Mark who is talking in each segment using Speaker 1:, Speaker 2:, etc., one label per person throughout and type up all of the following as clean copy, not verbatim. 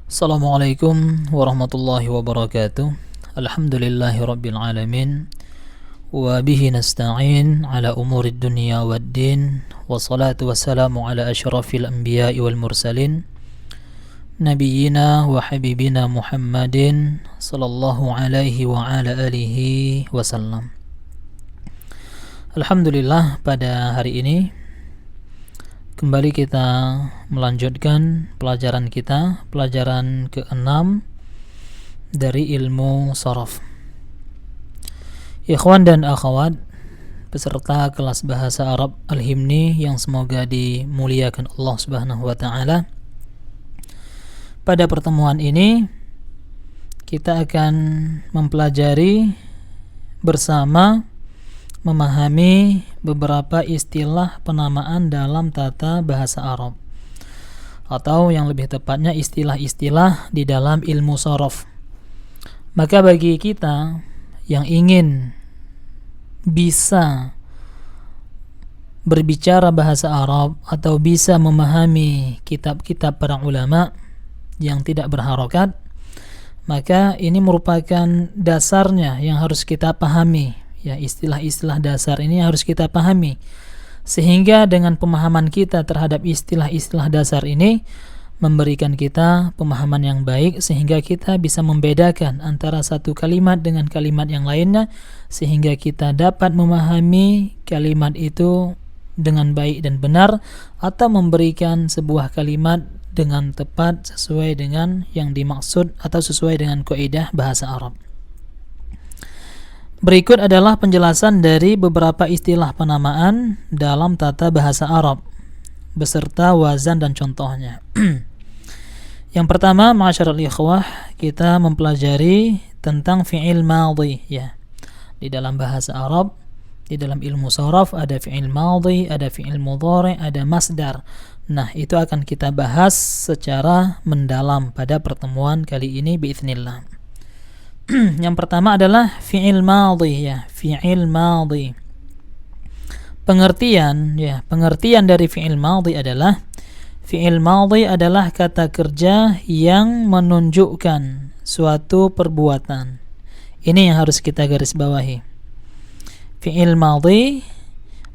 Speaker 1: Assalamualaikum warahmatullahi wabarakatuh. Alhamdulillahi rabbil alamin. Wa bihi nasta'in ala umurid dunya waddin. Wassalatu wassalamu ala asyrafil anbiya'i wal mursalin, nabiyyina wa habibina Muhammadin sallallahu alaihi wa ala alihi wasallam. Alhamdulillah, pada hari ini kembali kita melanjutkan pelajaran kita, pelajaran ke-6 dari ilmu sharaf. Ikhwan dan akhwat peserta kelas bahasa Arab Al-Himni yang semoga dimuliakan Allah Subhanahu wa taala. Pada pertemuan ini kita akan mempelajari bersama memahami beberapa istilah penamaan dalam tata bahasa Arab, atau yang lebih tepatnya istilah-istilah di dalam ilmu sharaf. Maka bagi kita yang ingin bisa berbicara bahasa Arab atau bisa memahami kitab-kitab para ulama yang tidak berharokat, maka ini merupakan dasarnya yang harus kita pahami. Ya, istilah-istilah dasar ini harus kita pahami, sehingga dengan pemahaman kita terhadap istilah-istilah dasar ini memberikan kita pemahaman yang baik, sehingga kita bisa membedakan antara satu kalimat dengan kalimat yang lainnya, sehingga kita dapat memahami kalimat itu dengan baik dan benar, atau memberikan sebuah kalimat dengan tepat sesuai dengan yang dimaksud atau sesuai dengan kaidah bahasa Arab. Berikut adalah penjelasan dari beberapa istilah penamaan dalam tata bahasa Arab beserta wazan dan contohnya. Yang pertama, ma'asyiral ikhwah, kita mempelajari tentang fi'il madhi, ya. Di dalam bahasa Arab, di dalam ilmu sharaf ada fi'il madhi, ada fi'il mudhari', ada masdar. Nah, itu akan kita bahas secara mendalam pada pertemuan kali ini biiznillah. Yang pertama adalah fi'il madhi, ya, fi'il madhi. Pengertian dari fi'il madhi adalah kata kerja yang menunjukkan suatu perbuatan. Ini yang harus kita garis bawahi. Fi'il madhi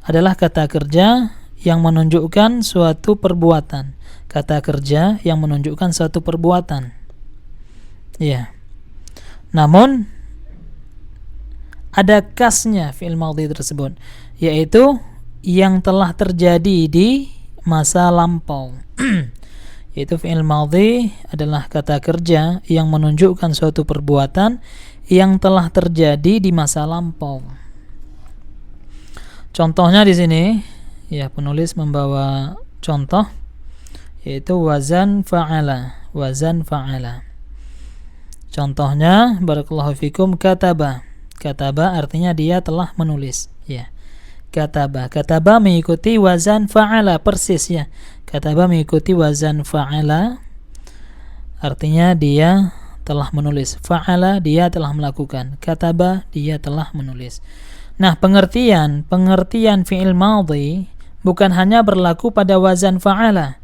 Speaker 1: adalah kata kerja yang menunjukkan suatu perbuatan. Kata kerja yang menunjukkan suatu perbuatan. Ya. Namun ada khasnya fi'il madhi tersebut, yaitu yang telah terjadi di masa lampau. Yaitu fi'il madhi adalah kata kerja yang menunjukkan suatu perbuatan yang telah terjadi di masa lampau. Contohnya di sini, ya, penulis membawa contoh, yaitu wazan fa'ala. Wazan fa'ala. Contohnya, barakallahu fikum, kataba. Kataba artinya dia telah menulis, ya. Kataba. Kataba mengikuti wazan fa'ala, persis, ya. Kataba mengikuti wazan fa'ala, artinya dia telah menulis. Fa'ala, dia telah melakukan. Kataba, dia telah menulis. Nah, pengertian fi'il madhi bukan hanya berlaku pada wazan fa'ala,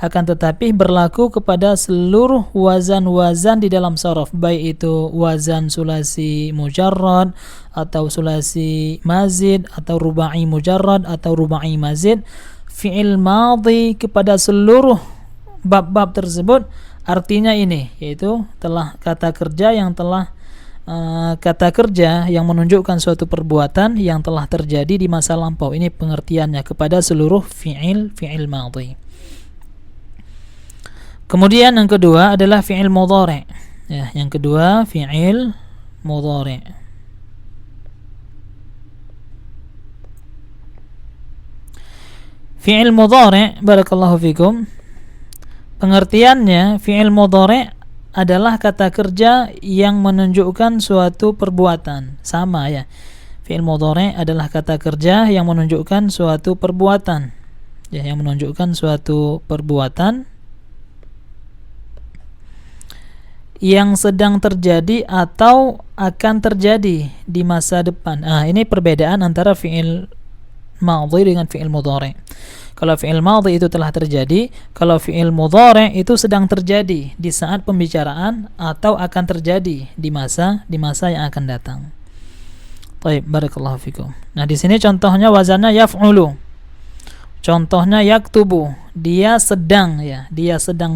Speaker 1: akan tetapi berlaku kepada seluruh wazan-wazan di dalam sharaf, baik itu wazan sulasi mujarrad atau sulasi mazid atau rubai mujarrad atau rubai mazid. Fi'il madhi kepada seluruh bab-bab tersebut artinya ini, yaitu telah kata kerja yang menunjukkan suatu perbuatan yang telah terjadi di masa lampau. Ini pengertiannya kepada seluruh fi'il madhi. Kemudian yang kedua adalah fi'il mudhari'. Ya, yang kedua fi'il mudhari'. Fi'il mudhari', barakallahu fikum. Pengertiannya, fi'il mudhari' adalah kata kerja yang menunjukkan suatu perbuatan. Sama, ya. Fi'il mudhari' adalah kata kerja yang menunjukkan suatu perbuatan. Ya, yang menunjukkan suatu perbuatan yang sedang terjadi atau akan terjadi di masa depan. Ini perbedaan antara fi'il madhi dengan fi'il mudhari'. Kalau fi'il madhi itu telah terjadi, kalau fi'il mudhari' itu sedang terjadi di saat pembicaraan atau akan terjadi di masa yang akan datang. Baik, barakallahu fikum. Nah, di sini contohnya wazannya yaf'ulu. Contohnya yaktubu, dia sedang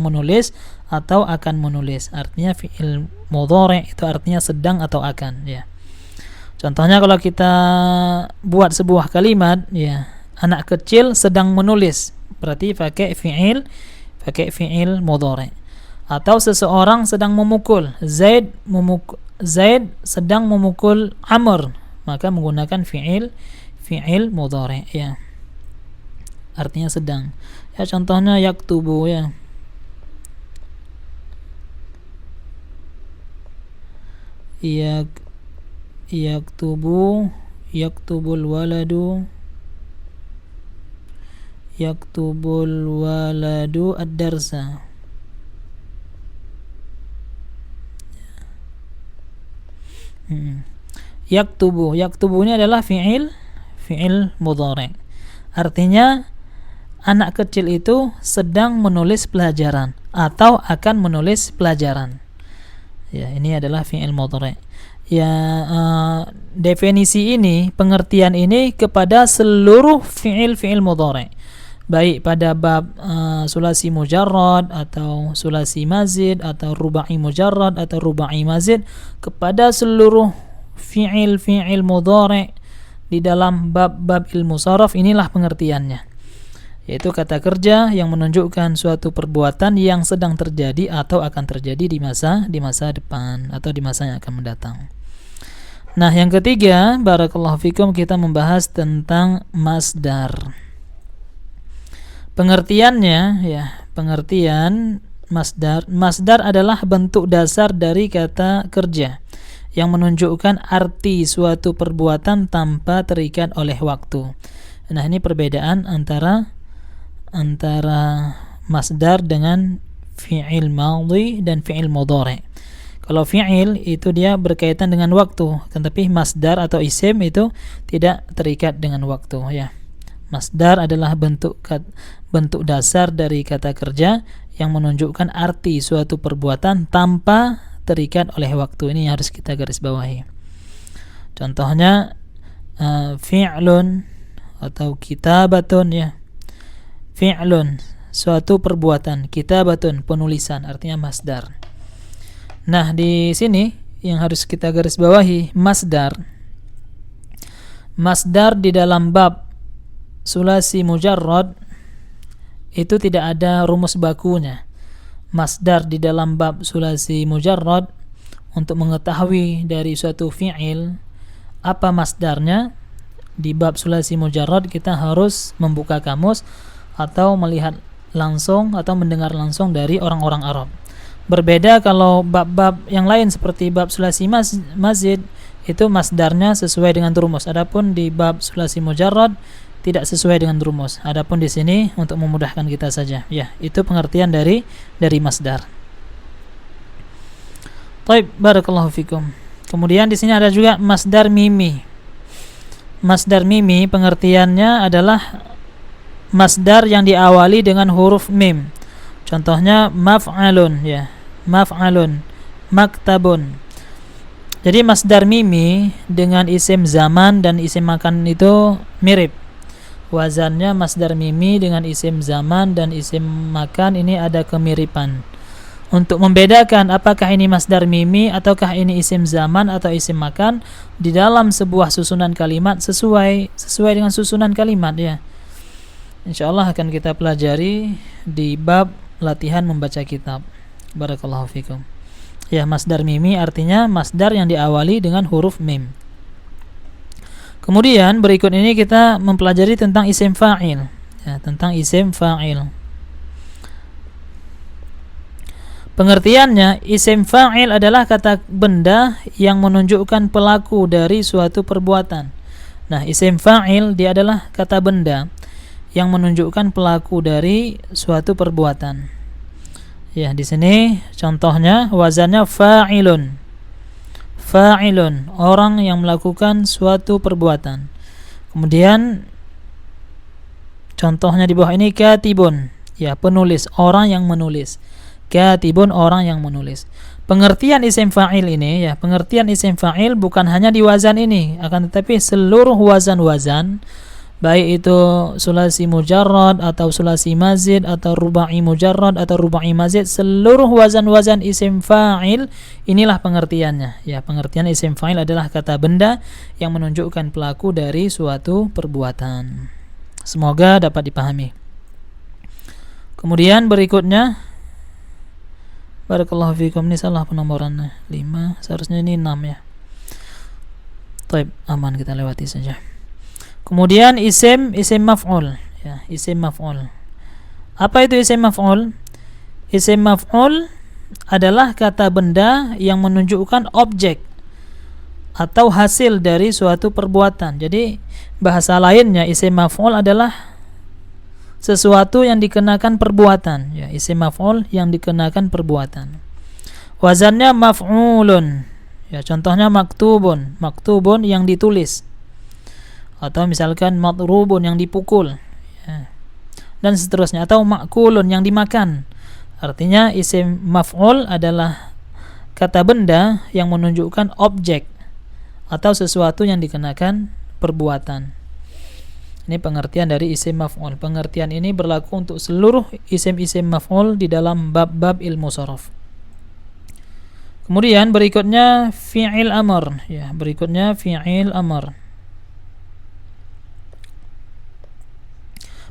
Speaker 1: menulis atau akan menulis. Artinya fi'il mudhari' itu artinya sedang atau akan, ya. Contohnya kalau kita buat sebuah kalimat, ya, anak kecil sedang menulis, berarti pakai fi'il mudhari'. Atau seseorang sedang memukul, Zaid sedang memukul Amr, maka menggunakan fi'il mudhari', ya. Artinya sedang. Ya, contohnya yaktubu, ya. Yaktubul waladu ad-darsa. Yaktubu ini adalah fi'il mudhari'. Artinya anak kecil itu sedang menulis pelajaran atau akan menulis pelajaran. Ya, ini adalah fi'il mudhari'. Ya, definisi ini, pengertian ini kepada seluruh fi'il mudhari'. Baik pada bab sulasi mujarrad atau sulasi mazid atau ruba'i mujarrad atau ruba'i mazid, kepada seluruh fi'il mudhari' di dalam bab ilmu sharaf, inilah pengertiannya, yaitu kata kerja yang menunjukkan suatu perbuatan yang sedang terjadi atau akan terjadi di masa depan atau di masa yang akan mendatang. Nah, yang ketiga, barakallahu fikum, kita membahas tentang masdar. Pengertiannya, ya, pengertian masdar. Masdar adalah bentuk dasar dari kata kerja yang menunjukkan arti suatu perbuatan tanpa terikat oleh waktu. Nah, ini perbedaan antara masdar dengan fi'il madhi dan fi'il mudhari'. Kalau fi'il itu dia berkaitan dengan waktu, tetapi masdar atau isim itu tidak terikat dengan waktu, ya. Masdar adalah bentuk dasar dari kata kerja yang menunjukkan arti suatu perbuatan tanpa terikat oleh waktu. Ini harus kita garis bawahi. Contohnya fi'lun atau kitabatun, ya. Fi'lun, suatu perbuatan, kitabatun, penulisan, artinya masdar. Nah, di sini yang harus kita garis bawahi, masdar di dalam bab sulasi mujarrad itu tidak ada rumus bakunya. Masdar di dalam bab sulasi mujarrad, untuk mengetahui dari suatu fi'il apa masdarnya di bab sulasi mujarrad, kita harus membuka kamus atau melihat langsung atau mendengar langsung dari orang-orang Arab. Berbeda kalau bab-bab yang lain seperti bab sulasi mazid, itu masdarnya sesuai dengan rumus. Adapun di bab sulasi mujarrad tidak sesuai dengan rumus. Adapun di sini untuk memudahkan kita saja. Ya, itu pengertian dari masdar. Baik, barakallahu fikum. Kemudian di sini ada juga masdar mimi. Masdar mimi pengertiannya adalah masdar yang diawali dengan huruf mim. Contohnya maf'alun, ya. Maf'alun, maktabun. Jadi masdar mimi dengan isim zaman dan isim makan itu mirip. Wazannya masdar mimi dengan isim zaman dan isim makan ini ada kemiripan. Untuk membedakan apakah ini masdar mimi ataukah ini isim zaman atau isim makan di dalam sebuah susunan kalimat sesuai dengan susunan kalimat, ya. Insyaallah akan kita pelajari di bab latihan membaca kitab. Barakallahu fikum. Ya, masdar mimi artinya masdar yang diawali dengan huruf mim. Kemudian berikut ini kita mempelajari tentang isim fa'il, ya, tentang isim fa'il. Pengertiannya, isim fa'il adalah kata benda yang menunjukkan pelaku dari suatu perbuatan. Nah, isim fa'il dia adalah kata benda yang menunjukkan pelaku dari suatu perbuatan. Ya, di sini contohnya wazannya fa'ilun. Fa'ilun, orang yang melakukan suatu perbuatan. Kemudian contohnya di bawah ini katibun, ya penulis, orang yang menulis. Katibun, orang yang menulis. Pengertian isim fa'il ini, ya pengertian isim fa'il bukan hanya di wazan ini, akan tetapi seluruh wazan-wazan, baik itu sulasi mujarrad atau sulasi mazid atau ruba'i mujarrad atau ruba'i mazid, seluruh wazan-wazan isim fa'il inilah pengertiannya. Ya, pengertian isim fa'il adalah kata benda yang menunjukkan pelaku dari suatu perbuatan. Semoga dapat dipahami. Kemudian berikutnya, barakallahu fikum, ini salah penomorannya 5, seharusnya ini 6 ya. Taib, aman, kita lewati saja. Kemudian isim maf'ul, ya, isim maf'ul. Apa itu isim maf'ul? Isim maf'ul adalah kata benda yang menunjukkan objek atau hasil dari suatu perbuatan. Jadi bahasa lainnya isim maf'ul adalah sesuatu yang dikenakan perbuatan, ya, isim maf'ul yang dikenakan perbuatan. Wazannya maf'ulun, ya, contohnya maktubun, maktubun yang ditulis, atau misalkan madrubun yang dipukul, ya, dan seterusnya, atau makulun yang dimakan. Artinya isim maf'ul adalah kata benda yang menunjukkan objek atau sesuatu yang dikenakan perbuatan. Ini pengertian dari isim maf'ul. Pengertian ini berlaku untuk seluruh isim-isim maf'ul di dalam bab-bab ilmu sharaf. Kemudian berikutnya fi'il amr, ya, berikutnya fi'il amr.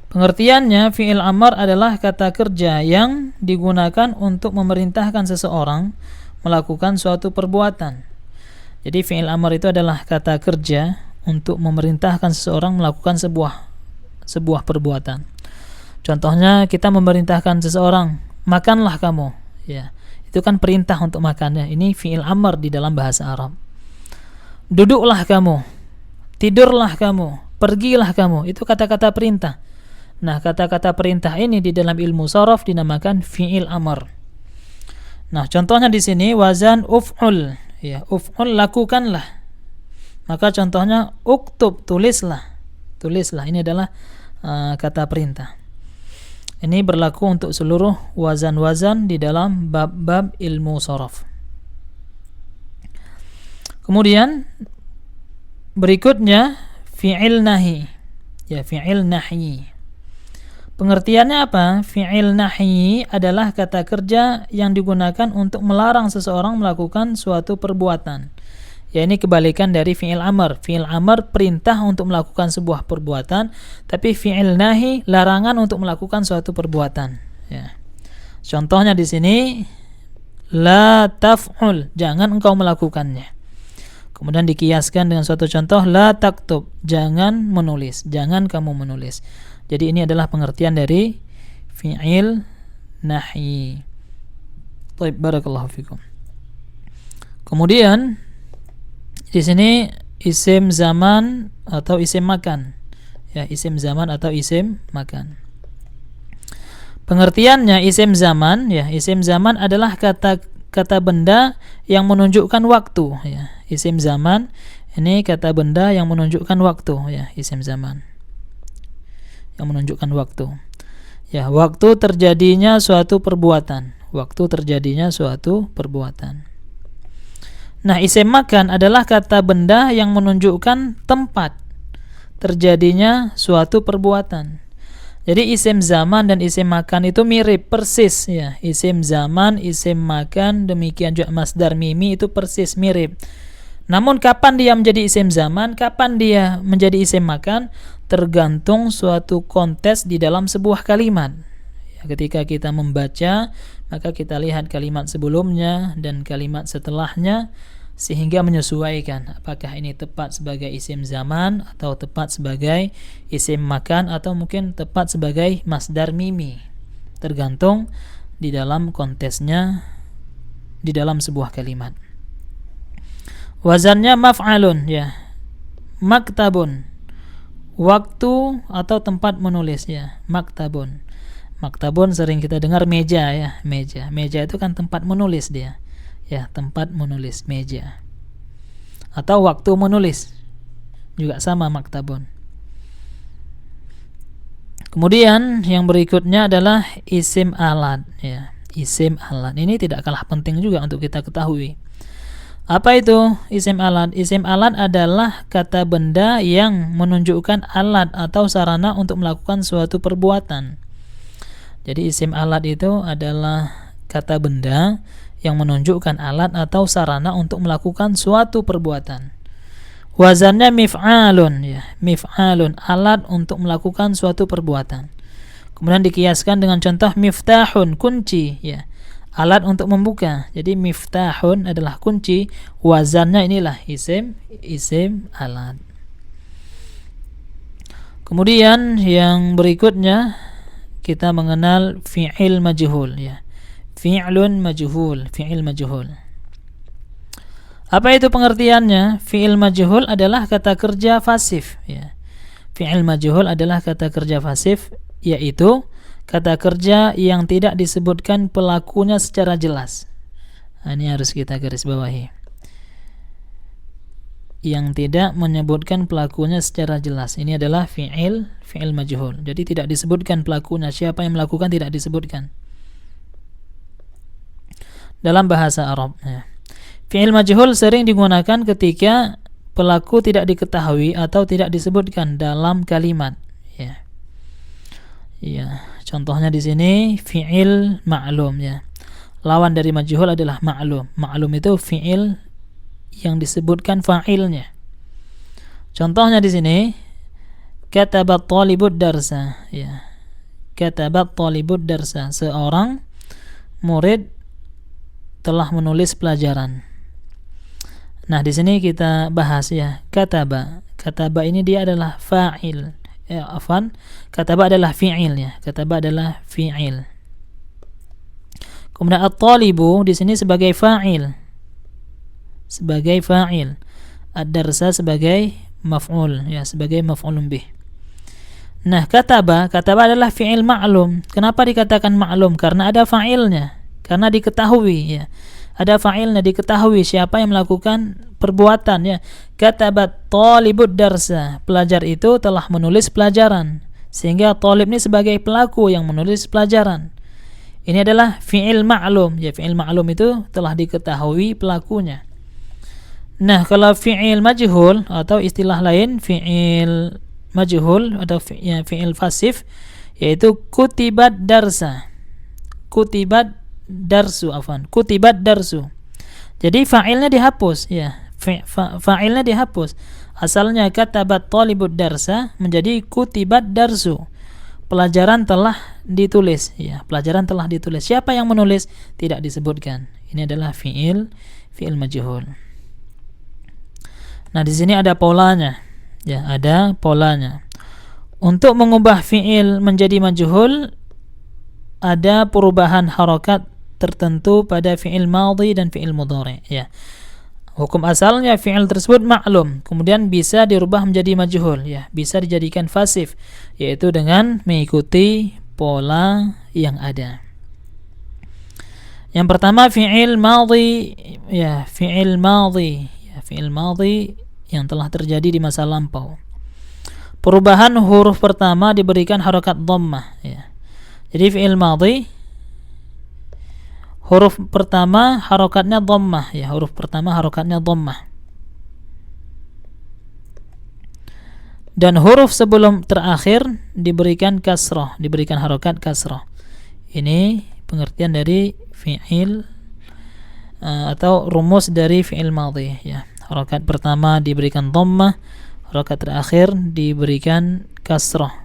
Speaker 1: Pengertiannya, fi'il amr adalah kata kerja yang digunakan untuk memerintahkan seseorang melakukan suatu perbuatan. Jadi fi'il amr itu adalah kata kerja untuk memerintahkan seseorang melakukan sebuah perbuatan. Contohnya kita memerintahkan seseorang, makanlah kamu, ya. Itu kan perintah untuk makannya. Ini fi'il amr di dalam bahasa Arab. Duduklah kamu, tidurlah kamu, pergilah kamu. Itu kata-kata perintah. Nah, kata-kata perintah ini di dalam ilmu sharaf dinamakan fi'il amr. Nah, contohnya di sini wazan uf'ul, ya, uf'ul lakukanlah. Maka contohnya uktub, tulislah. Tulislah, ini adalah kata perintah. Ini berlaku untuk seluruh wazan-wazan di dalam bab-bab ilmu sharaf. Kemudian berikutnya fi'il nahi. Ya, fi'il nahi. Pengertiannya apa? Fi'il nahi adalah kata kerja yang digunakan untuk melarang seseorang melakukan suatu perbuatan. Ya, ini kebalikan dari fi'il amr. Fi'il amr perintah untuk melakukan sebuah perbuatan, tapi fi'il nahi larangan untuk melakukan suatu perbuatan. Ya. Contohnya di sini la taf'ul, jangan engkau melakukannya. Kemudian dikiaskan dengan suatu contoh la taktub, jangan menulis, jangan kamu menulis. Jadi ini adalah pengertian dari fi'il nahi. Baik, barakallahu fikum. Kemudian di sini isim zaman atau isim makan. Ya, isim zaman atau isim makan. Pengertiannya isim zaman, ya, isim zaman adalah kata benda yang menunjukkan waktu, ya. Isim zaman ini kata benda yang menunjukkan waktu, ya, isim zaman. Yang menunjukkan waktu. Ya, waktu terjadinya suatu perbuatan. Waktu terjadinya suatu perbuatan. Nah, isim makan adalah kata benda yang menunjukkan tempat terjadinya suatu perbuatan. Jadi isim zaman dan isim makan itu mirip, persis, ya. Isim zaman, isim makan, demikian juga masdar mimi itu persis mirip. Namun kapan dia menjadi isim zaman, kapan dia menjadi isim makan, tergantung suatu konteks di dalam sebuah kalimat. Ya, ketika kita membaca, maka kita lihat kalimat sebelumnya dan kalimat setelahnya sehingga menyesuaikan apakah ini tepat sebagai isim zaman atau tepat sebagai isim makan atau mungkin tepat sebagai masdar mimi, tergantung di dalam konteksnya di dalam sebuah kalimat. Wazannya maf'alun, ya, maktabun, waktu atau tempat menulis, ya, maktabun. Maktabun sering kita dengar meja, ya, meja itu kan tempat menulis dia, ya, tempat menulis, meja. Atau waktu menulis juga sama, maktabun. Kemudian yang berikutnya adalah isim alat, ya. Isim alat ini tidak kalah penting juga untuk kita ketahui. Apa itu isim alat? Isim alat adalah kata benda yang menunjukkan alat atau sarana untuk melakukan suatu perbuatan. Jadi isim alat itu adalah kata benda yang menunjukkan alat atau sarana untuk melakukan suatu perbuatan. Wazannya mif'alun, ya, mif'alun, alat untuk melakukan suatu perbuatan. Kemudian dikiaskan dengan contoh miftahun, kunci, ya, alat untuk membuka. Jadi miftahun adalah kunci, wazannya inilah isim alat. Kemudian yang berikutnya kita mengenal fi'il majhul, ya. Fi'lun majhul, fi'il majhul. Apa itu pengertiannya? Fi'il majhul adalah kata kerja pasif, ya. Fi'il majhul adalah kata kerja pasif, yaitu kata kerja yang tidak disebutkan pelakunya secara jelas. Nah, ini harus kita garis bawahi. Yang tidak menyebutkan pelakunya secara jelas. Ini adalah fi'il majhul. Jadi tidak disebutkan pelakunya, siapa yang melakukan tidak disebutkan dalam bahasa Arab, ya. Fi'il majhul sering digunakan ketika pelaku tidak diketahui atau tidak disebutkan dalam kalimat, ya. Ya, contohnya di sini fi'il ma'lum, ya. Lawan dari majhul adalah ma'lum. Ma'lum itu fi'il yang disebutkan fa'ilnya. Contohnya di sini katabat talibud darsa, ya. Katabat talibud darsa, seorang murid telah menulis pelajaran. Nah, di sini kita bahas, ya, kataba. Kataba ini dia adalah fa'il. Kataba adalah fi'il, ya. Kataba adalah fi'il. Kemudian at-talibu di sini sebagai fa'il. Sebagai fa'il. Ad-darsa sebagai maf'ul, ya, sebagai maf'ulun bih. Nah, kataba adalah fi'il ma'lum. Kenapa dikatakan ma'lum? Karena ada fa'ilnya. Karena diketahui, ya. Ada fa'ilnya, diketahui siapa yang melakukan perbuatan, ya. Katabat talibud darsa, pelajar itu telah menulis pelajaran, sehingga talib ini sebagai pelaku yang menulis pelajaran. Ini adalah fi'il ma'lum, ya. Fi'il ma'lum itu telah diketahui pelakunya. Nah, kalau fi'il majhul atau istilah lain fi'il majhul atau fi'il pasif, yaitu kutibat darsa. Kutibat darsu. Jadi fa'ilnya dihapus, ya. Fa'ilnya dihapus. Asalnya katabat talibud darsa menjadi kutibat darsu. Pelajaran telah ditulis, ya. Pelajaran telah ditulis. Siapa yang menulis tidak disebutkan. Ini adalah fi'il majhul. Nah, di sini ada polanya, ya, ada polanya. Untuk mengubah fi'il menjadi majhul ada perubahan harokat tertentu pada fi'il madhi dan fi'il mudhari, ya. Hukum asalnya fi'il tersebut maklum, kemudian bisa dirubah menjadi majhul, ya, bisa dijadikan pasif, yaitu dengan mengikuti pola yang ada. Yang pertama fi'il madhi, ya, fi'il madhi, ya, fi'il madhi yang telah terjadi di masa lampau. Perubahan huruf pertama diberikan harokat dhammah, ya. Jadi fi'il madhi huruf pertama harokatnya dhammah, ya, huruf pertama harokatnya dhammah. Dan huruf sebelum terakhir diberikan kasrah, diberikan harokat kasrah. Ini pengertian dari fi'il atau rumus dari fi'il madhi, ya. Harokat pertama diberikan dhammah, harokat terakhir diberikan kasrah.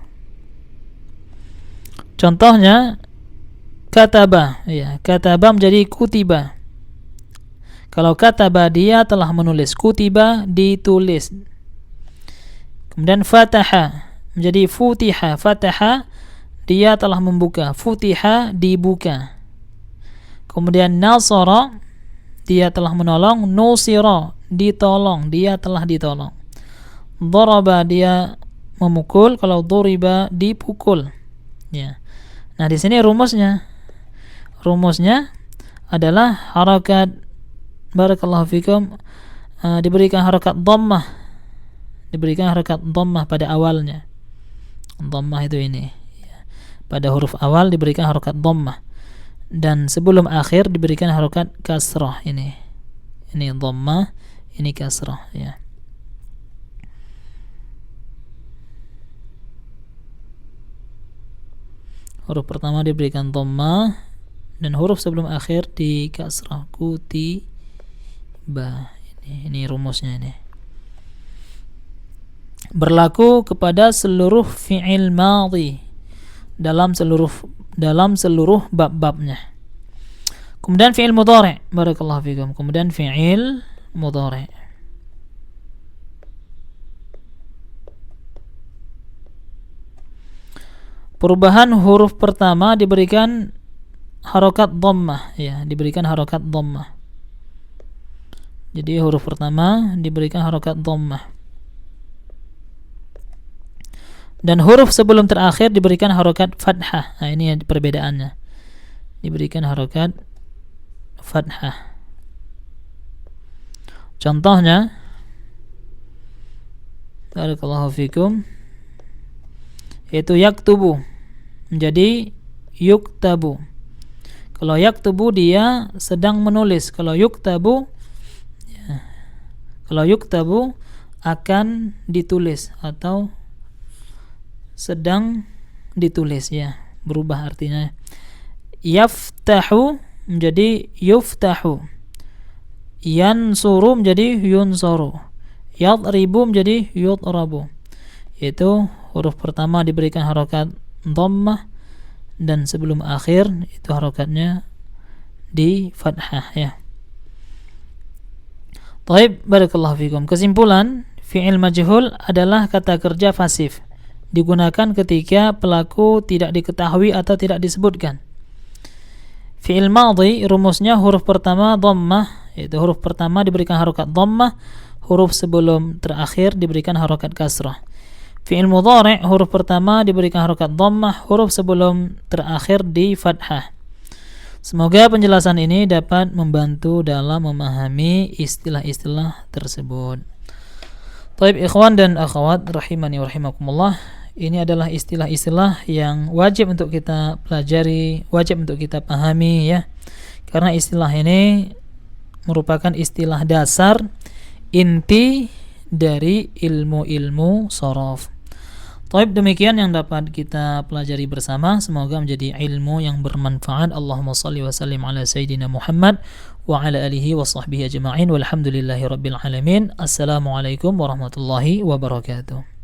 Speaker 1: Contohnya kataba, ya, kataba menjadi kutiba. Kalau kataba dia telah menulis, kutiba ditulis. Kemudian fataha menjadi futiha, fataha dia telah membuka, futiha dibuka. Kemudian nasara dia telah menolong, nusira ditolong, dia telah ditolong. Daraba dia memukul, kalau duriba dipukul, ya. Nah, di sini rumusnya adalah harakat, barakallahu fikum, diberikan harakat dhammah pada awalnya. Dhammah itu ini, Pada huruf awal diberikan harokat dhammah dan sebelum akhir diberikan harokat kasrah. Ini dhammah, ini kasrah ya. Huruf pertama diberikan dhammah dan huruf sebelum akhir di kasrah. Kutiba. Ini rumusnya ini. Berlaku kepada seluruh fi'il madhi dalam seluruh bab-babnya. Kemudian fi'il mudhari', barakallahu fikum. Kemudian fi'il mudhari'. Perubahan huruf pertama diberikan harokat dhammah ya, diberikan harokat dhammah. Jadi huruf pertama diberikan harokat dhammah. Dan huruf sebelum terakhir diberikan harokat fathah. Nah, ini perbedaannya. Diberikan harokat fathah. Contohnya, barakallahu fikum, yaitu yaktubu menjadi yuktabu. Kalau yaktubu dia sedang menulis. Kalau yuktabu akan ditulis atau sedang ditulis ya, berubah artinya. Yaftahu menjadi yuftahu, yansuru menjadi yunsuru, yadribu menjadi yudrabu. Itu huruf pertama diberikan harokat dhammah dan sebelum akhir itu harokatnya di fathah ya. Taib, barakallahu fikum. Kesimpulan, fi'il majhul adalah kata kerja pasif, digunakan ketika pelaku tidak diketahui atau tidak disebutkan. Fi'il madhi rumusnya huruf pertama dhammah, yaitu huruf pertama diberikan harokat dhammah, huruf sebelum terakhir diberikan harokat kasrah. Fi'il mudhari' huruf pertama diberikan harokat dhammah, huruf sebelum terakhir di fathah. Semoga penjelasan ini dapat membantu dalam memahami istilah-istilah tersebut. Taib ikhwan dan akhwat rahimani wa rahimakumullah, ini adalah istilah-istilah yang wajib untuk kita pelajari, wajib untuk kita pahami ya. Karena istilah ini merupakan istilah dasar inti dari ilmu-ilmu shorof. Taib, demikian yang dapat kita pelajari bersama. Semoga menjadi ilmu yang bermanfaat. Allahumma salli wa sallim ala sayyidina Muhammad wa ala alihi wa sahbihi ajma'in walhamdulillahi rabbil alamin. Assalamualaikum warahmatullahi wabarakatuh.